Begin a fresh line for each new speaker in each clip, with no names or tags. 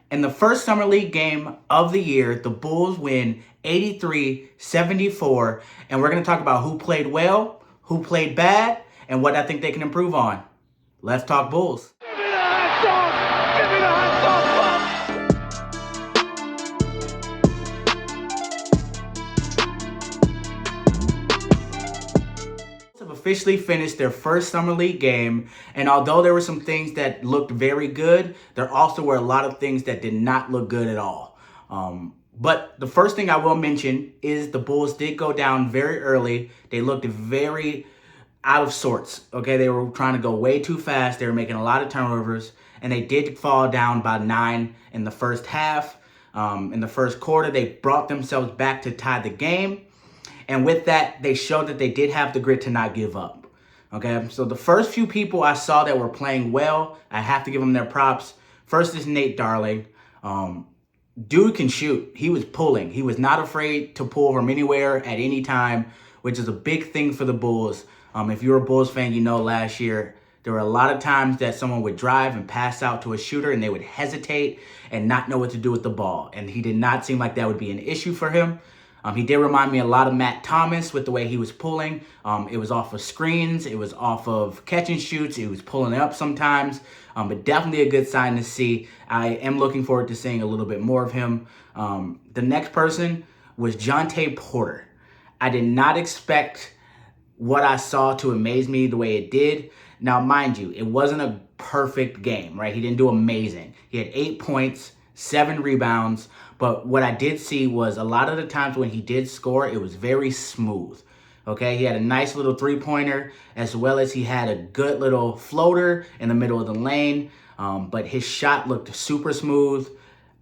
In the first Summer League game of the year, the Bulls win 83-74, and we're going to talk about who played well, who played bad, and what I think they can improve on. Let's talk Bulls.
Give me the hot dog! Give me the hot
Have officially finished their first Summer League game, and although there were some things that looked very good, there also were a lot of things that did not look good at all. But the first thing I will mention is the Bulls did go down very early. They looked very out of sorts. Okay, they were trying to go way too fast. They were making a lot of turnovers, and they did fall down by 9 in the first half. In the first quarter, they brought themselves back to tie the game. And with that, they showed that they did have the grit to not give up. Okay, so the first few people I saw that were playing well, I have to give them their props. First is Nate Darling. Dude can shoot. He was pulling. He was not afraid to pull from anywhere at any time, which is a big thing for the Bulls. If you're a Bulls fan, you know last year there were a lot of times that someone would drive and pass out to a shooter and they would hesitate and not know what to do with the ball. And he did not seem like that would be an issue for him. He did remind me a lot of Matt Thomas with the way he was pulling. It was off of screens. It was off of catch and shoots. He was pulling it up sometimes, but definitely a good sign to see. I am looking forward to seeing a little bit more of him. The next person was Jontay Porter. I did not expect what I saw to amaze me the way it did. Now, mind you, it wasn't a perfect game, right? He didn't do amazing. He had 8 points, 7 rebounds, but what I did see was a lot of the times when he did score, it was very smooth. Okay, he had a nice little three-pointer, as well as he had a good little floater in the middle of the lane, but his shot looked super smooth.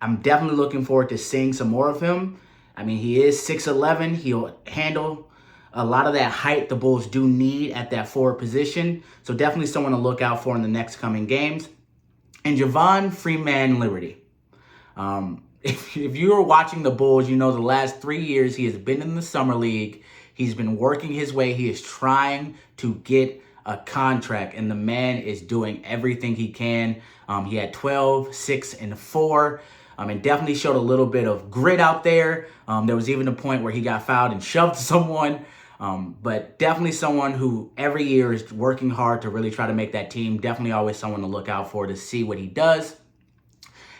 I'm definitely looking forward to seeing some more of him. I mean, he is 6'11". He'll handle a lot of that height the Bulls do need at that forward position, so definitely someone to look out for in the next coming games. And Javon Freeman-Liberty. If you are watching the Bulls, you know the last 3 years he has been in the Summer League. He's been working his way. He is trying to get a contract, and the man is doing everything he can. He had 12, 6, and 4, and definitely showed a little bit of grit out there. There was even a point where he got fouled and shoved someone. But definitely someone who every year is working hard to really try to make that team. Definitely always someone to look out for to see what he does.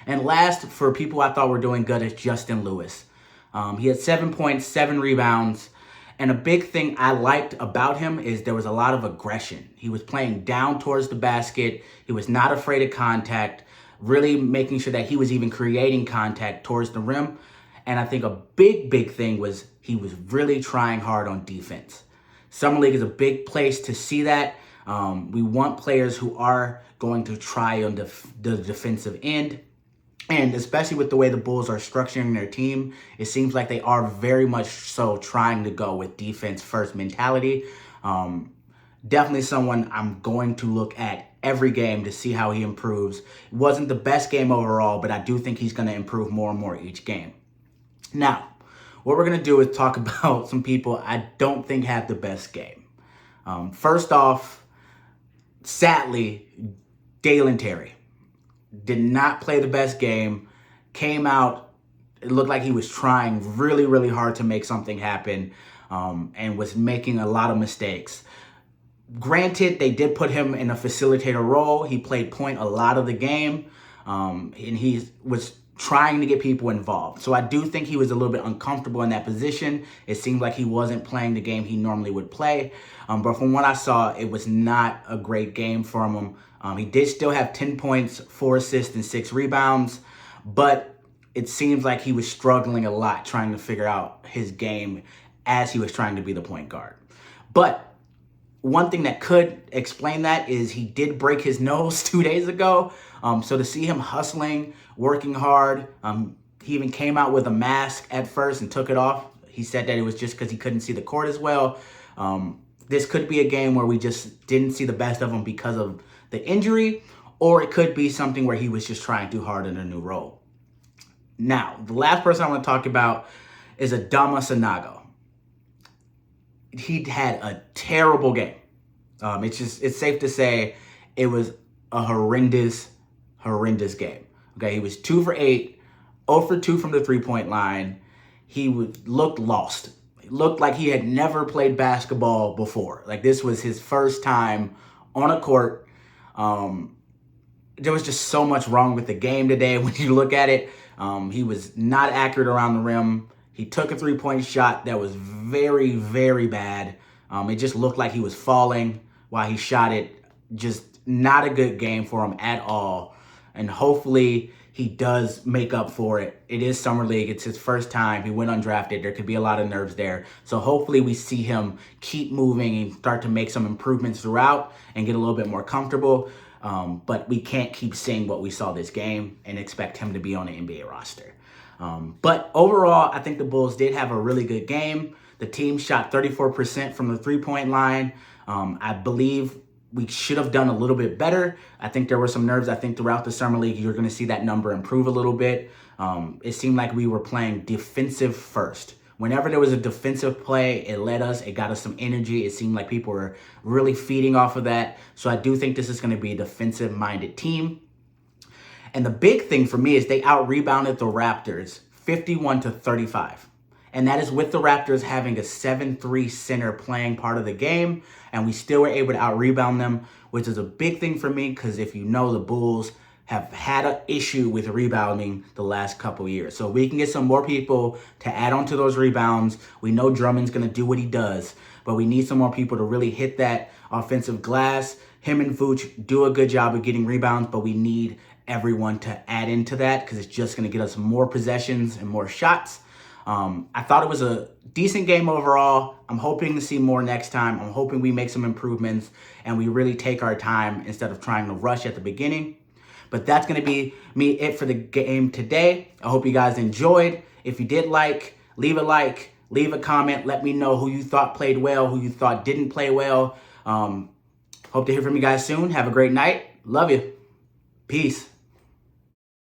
And last, for people I thought were doing good, is Justin Lewis. He had 7 points, 7 rebounds. And a big thing I liked about him is there was a lot of aggression. He was playing down towards the basket. He was not afraid of contact, really making sure that he was even creating contact towards the rim. And I think a big thing was he was really trying hard on defense. Summer League is a big place to see that. We want players who are going to try on the defensive end. And especially with the way the Bulls are structuring their team, it seems like they are very much so trying to go with defense first mentality. Definitely someone I'm going to look at every game to see how he improves. It wasn't the best game overall, but I do think he's going to improve more and more each game. Now, what we're going to do is talk about some people I don't think had the best game. First off, sadly, Dalen Terry did not play the best game, came out, it looked like he was trying really hard to make something happen, and was making a lot of mistakes. Granted, they did put him in a facilitator role. He played point a lot of the game, and he was trying to get people involved. So I do think he was a little bit uncomfortable in that position. It seemed like he wasn't playing the game he normally would play. But from what I saw, it was not a great game for him. He did still have 10 points, 4 assists, and 6 rebounds. But it seems like he was struggling a lot trying to figure out his game as he was trying to be the point guard. But one thing that could explain that is he did break his nose 2 days ago. So to see him hustling, working hard, he even came out with a mask at first and took it off. He said that it was just because he couldn't see the court as well. This could be a game where we just didn't see the best of him because of the injury, or it could be something where he was just trying too hard in a new role. Now, the last person I want to talk about is Adama Sanago. He had a terrible game. It's safe to say it was a horrendous game. Okay, he was 2 for 8, 0 for 2 from the three-point line. He looked lost. It looked like he had never played basketball before. Like, this was his first time on a court. There was just so much wrong with the game today when you look at it. He was not accurate around the rim. He took a three-point shot that was very, very bad. It just looked like he was falling while he shot it. Just not a good game for him at all. And hopefully he does make up for it. It is Summer League. It's his first time. He went undrafted. There could be a lot of nerves there. So hopefully we see him keep moving and start to make some improvements throughout and get a little bit more comfortable. But we can't keep seeing what we saw this game and expect him to be on the NBA roster. But overall, I think the Bulls did have a really good game. The team shot 34% from the three-point line. I believe we should have done a little bit better. I think there were some nerves. I think throughout the Summer League, you're going to see that number improve a little bit. It seemed like we were playing defensive first. Whenever there was a defensive play, it got us some energy. It seemed like people were really feeding off of that. So I do think this is going to be a defensive-minded team. And the big thing for me is they out-rebounded the Raptors 51-35. And that is with the Raptors having a 7-3 center playing part of the game. And we still were able to out-rebound them, which is a big thing for me because if you know, the Bulls have had an issue with rebounding the last couple years. So we can get some more people to add on to those rebounds. We know Drummond's going to do what he does, but we need some more people to really hit that offensive glass. Him and Vooch do a good job of getting rebounds, but we need everyone to add into that because it's just going to get us more possessions and more shots. I thought it was a decent game overall. I'm hoping to see more next time. I'm hoping we make some improvements and we really take our time instead of trying to rush at the beginning. But that's going to be it for the game today. I hope you guys enjoyed. If you did leave a comment. Let me know who you thought played well, who you thought didn't play well. Hope to hear from you guys soon. Have a great night. Love you. Peace.